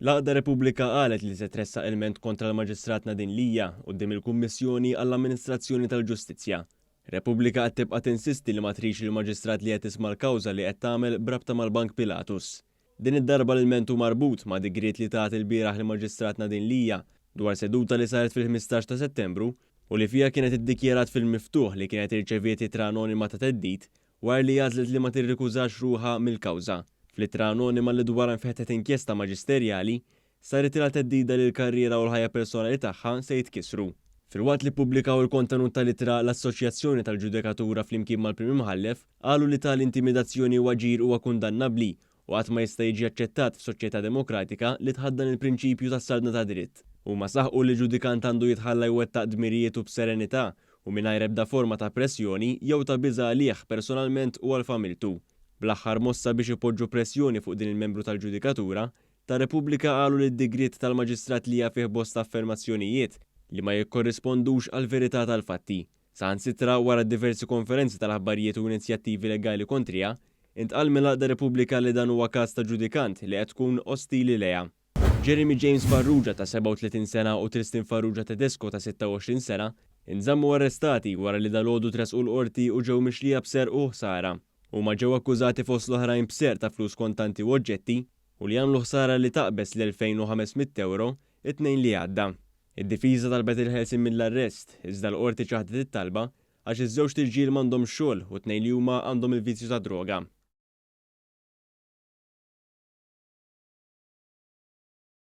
L-Għaqda Repubblika qalet li se tressaq ilment kontra l-Maġistrat Nadine Lija quddiem il-Kummissjoni għall-Amministrazzjoni tal-Ġustizzja. Repubblika qed tibqa' tinsisti li ma trix il-Maġistrat li qed isma' l-kawża li qed tagħmel brabta mal-Bank Pilatus. Din id-darba l-ilment hu marbut ma' digriet li tat il-bieraħ lill-Maġistrat Nadine Lija dwar seduta li saret fil-15 ta' Settembru u li fiha kienet iddikjarat fil-miftuħ li kienet irċeviet ittra anonima ta' theddid wara li għażlet li ma tirrikużax ruħha mill-kawża. Fl-ittra anonima li dwarha nfeħtet inkjesta maġisterjali saret ilha theddida li l-karriera u l-ħajja personali tagħha se jitkissru. Filwaqt li ppubblikaw il-kontenut tal-ittra l-Assoċjazzjoni tal-Ġudikatura flimkien mal-Prim Imħallef qalu li tal-intimidazzjoni u aġir huwa kundannabbli u qatt ma jista' jiġi aċċettat f'soċjetà demokratika li tħaddan il-prinċipju tas-salna ta' dritt. Huma saħqu li ġudikant għandu jitħalla jwettaq dmirijiet b'serenità u mingħajr ebda forma ta' pressjoni jew ta' biża' għalih personalment u għal familtu. Bl-aħħar mossa biex ipoġġu pressjoni fuq din il-membru tal-Ġudikatura, tar-Repubblika qalu li d-digriet tal-Maġistrat Lija fih bosta affermazzjonijiet li ma jikkorrispondux għall verità tal-fatti. Saħansitra wara diversi konferenzi tal-aħbarijiet u inizjattivi legali kontrija, intqal mill-Għaqda Repubblika li dan huwa każ ta' ġudikant li qed tkun ostili lejha. Jeremy James Farrugia ta' 37 sena u Tristan Farrugia Tedesco ta' 26 sena inżammu arrestati wara li dalgħodu tresqu l-qorti u ġew mixlija b'ser u ħsara. Huma ġew akkużati fost l-oħrajn b'ser ta' flus kontanti u oġġetti u li għamlu ħsara li taqbes l-2500 euro it-tnejn li għadda. Id-difiża talbet il-ħelsin mill-arrest iżda l-qorti ċaħdet it-talba għax iż-żewġ tirġiel m'għandhomx xogħol u t-tnejn li huma għandhom il-vizzju ta' droga.